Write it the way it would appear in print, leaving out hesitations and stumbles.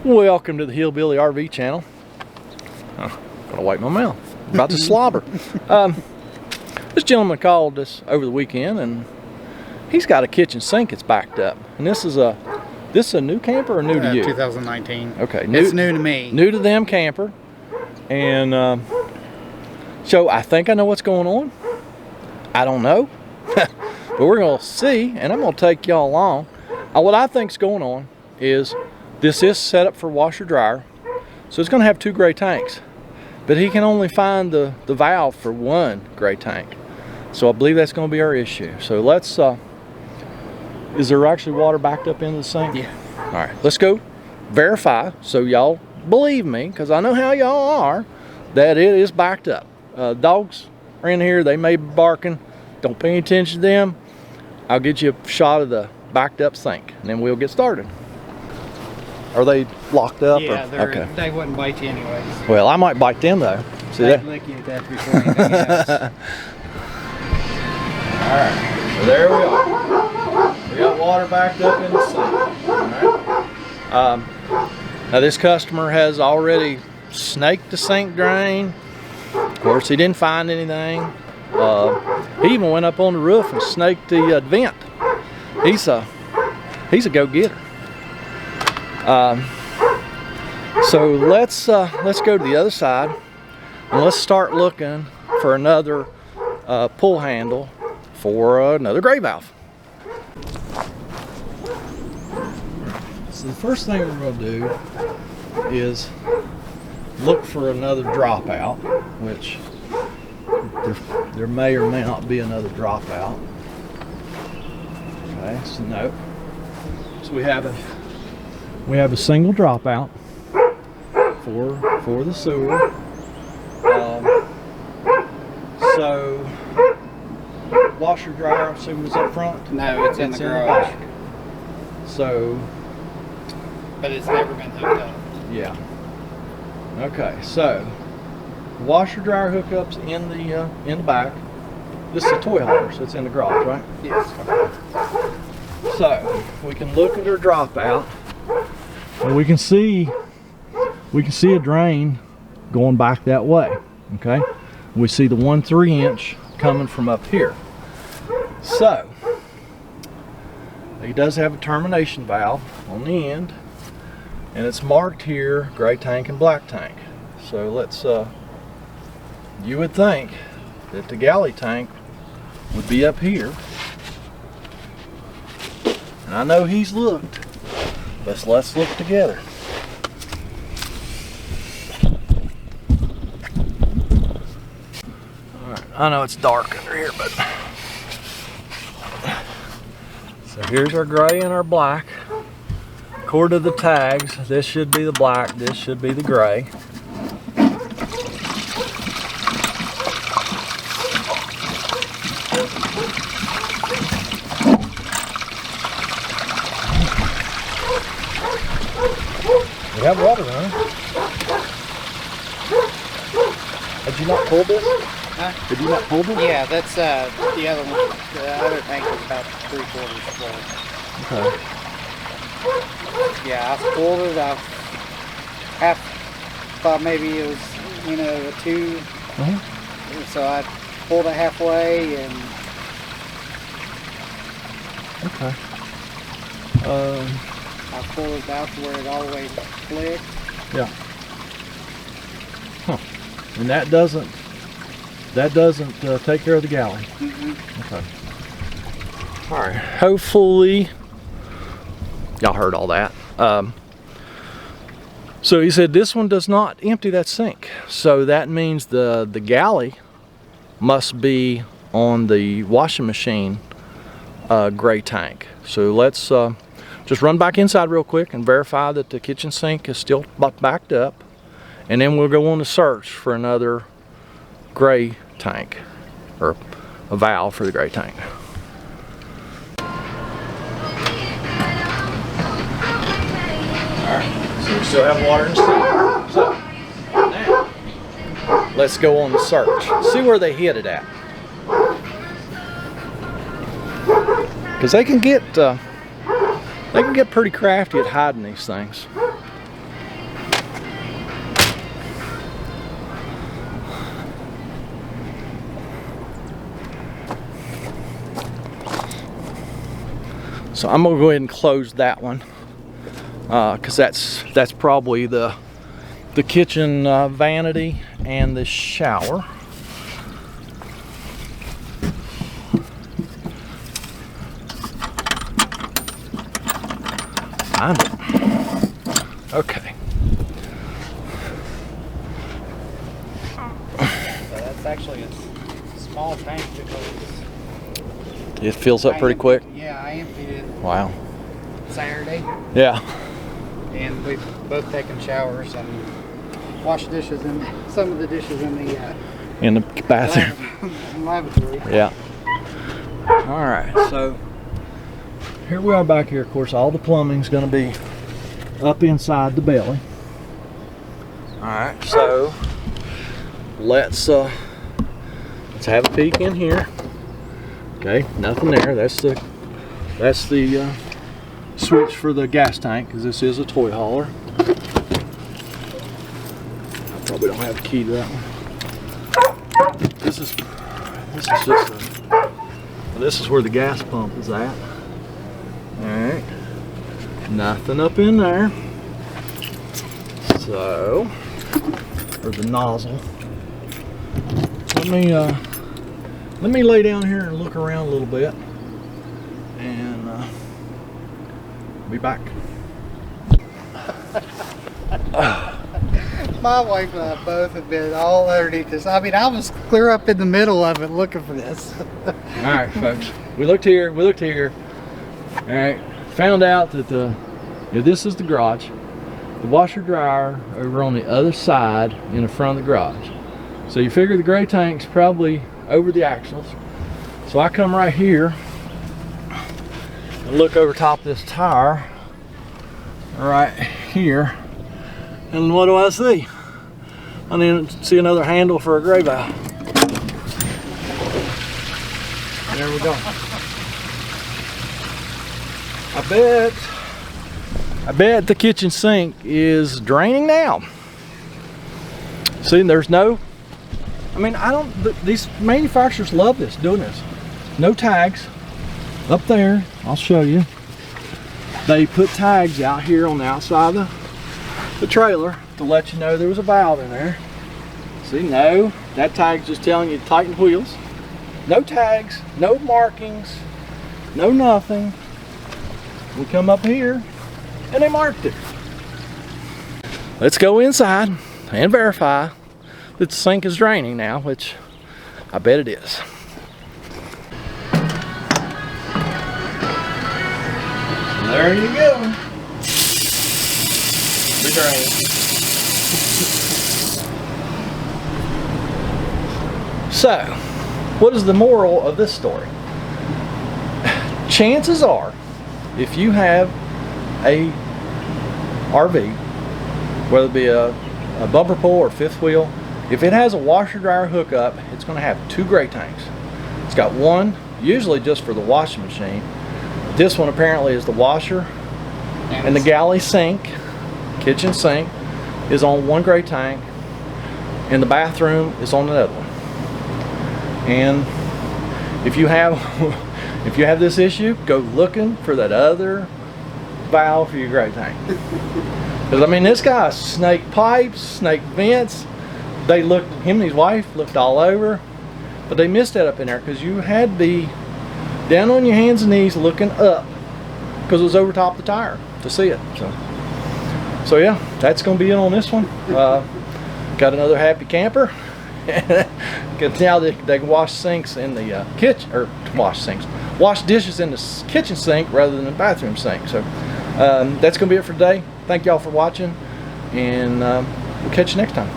Welcome to the Hillbilly RV channel. Gotta wipe my mouth. About to slobber. This gentleman called us over the weekend, and he's got a kitchen sink that's backed up. And this is a new camper or new to you? 2019. Okay, it's new to me. New to them camper, and so I think I know what's going on. I don't know, but we're gonna see, and I'm gonna take y'all along. What I think's going on is this is set up for washer dryer, so it's gonna have two gray tanks, but he can only find the valve for one gray tank. So I believe that's gonna be our issue. So let's, is there actually water backed up into the sink? Yeah. All right, let's go verify so y'all believe me, because I know how y'all are, that it is backed up. Dogs are in here, they may be barking. Don't pay any attention to them. I'll get you a shot of the backed up sink, and then we'll get started. Are they locked up? Yeah, or? Okay. They wouldn't bite you anyways. Well, I might bite them though. See that? They'd lick you to death before anything else. All right, so there we are. We got water backed up in the sink. All right. Now this customer has already snaked the sink drain. Of course, he didn't find anything. He even went up on the roof and snaked the vent. He's a go-getter. So let's go to the other side and let's start looking for another pull handle for another gray valve. So the first thing we're going to do is look for another dropout, which there may or may not be another dropout. Okay, so no. So we have a single dropout for the sewer. So washer dryer, I'm assuming, is up front. No, it's in the garage. back. So, But it's never been hooked up. yeah. Okay, so washer dryer hookups in the back. This is a toy hauler, so it's in the garage, right? Yes. So we can look at our dropout, and we can see a drain going back that way. Okay, we see the 1 3-inch coming from up here. So he does have a termination valve on the end, and it's marked here gray tank and black tank. So let's you would think that the galley tank would be up here, and I know he's looked, but let's look together. All right, I know it's dark under here, but so here's our gray and our black. According to the tags, this should be the black, this should be the gray. We have water running. Did you not pull this? Huh? Did you not pull this? Yeah, that's the other one. The other tank is about 3/4 full. Okay. Yeah, I pulled it. I thought maybe it was, a 2. So I pulled it halfway and. Okay. I pulled it out to where it all the way clicked. Yeah. Huh. And that doesn't take care of the galley. Okay. All right. Hopefully, y'all heard all that. So he said this one does not empty that sink. So that means the galley must be on the washing machine gray tank. So let's just run back inside real quick and verify that the kitchen sink is still backed up, and then we'll go on the search for another gray tank, or a valve for the gray tank. Alright, so we still have water in the sink. So now let's go on the search. See where they hid it at. Because they can get pretty crafty at hiding these things. So I'm gonna go ahead and close that one because that's probably the kitchen vanity and the shower. Find it. Okay. So that's actually a small tank because It fills up pretty quick. Yeah, I emptied it Wow. Saturday, Yeah. and we've both taken showers and washed dishes and some of the dishes in the In the bathroom. lavatory. Yeah. All right. So here we are back here. Of course, all the plumbing's going to be up inside the belly. All right. So let's have a peek in here. Okay. Nothing there. That's the switch for the gas tank, because this is a toy hauler. Probably don't have a key to that one. This is just this is where the gas pump is at. Alright. Nothing up in there. So, or the nozzle. Let me lay down here and look around a little bit, and be back. My wife and I both have been all underneath this. I mean, I was clear up in the middle of it looking for this. All right, folks. We looked here. All right. Found out that this is the garage. The washer dryer over on the other side in the front of the garage. So you figure the gray tank's probably over the axles. So I come right here and look over top of this tire right here, and what do I see? I need to see another handle for a gray valve. There we go. I bet the kitchen sink is draining now. See, there's no, I mean, these manufacturers love this, doing this. No tags up there. I'll show you. They put tags out here on the outside of the trailer to let you know there was a valve in there. See, no, that tag's just telling you to tighten wheels. No tags, no markings, no nothing. We come up here and they marked it. Let's go inside and verify that the sink is draining now, which I bet it is. There you go. Be draining. So, what is the moral of this story? Chances are, if you have a RV, whether it be a bumper pull or fifth wheel, if it has a washer dryer hookup, it's going to have two gray tanks. It's got one usually just for the washing machine. This one apparently is the washer, and the galley sink, kitchen sink, is on one gray tank, and the bathroom is on another one. And if you have this issue, go looking for that other valve for your gray tank. Because I mean, this guy snake pipes, snake vents. They looked, him and his wife looked all over, but they missed that up in there because you had to be down on your hands and knees looking up because it was over top the tire to see it. So yeah, that's going to be it on this one. Got another happy camper. Because now they can wash sinks in the kitchen, or wash dishes in the kitchen sink rather than the bathroom sink. So that's going to be it for today. Thank y'all for watching, and we'll catch you next time.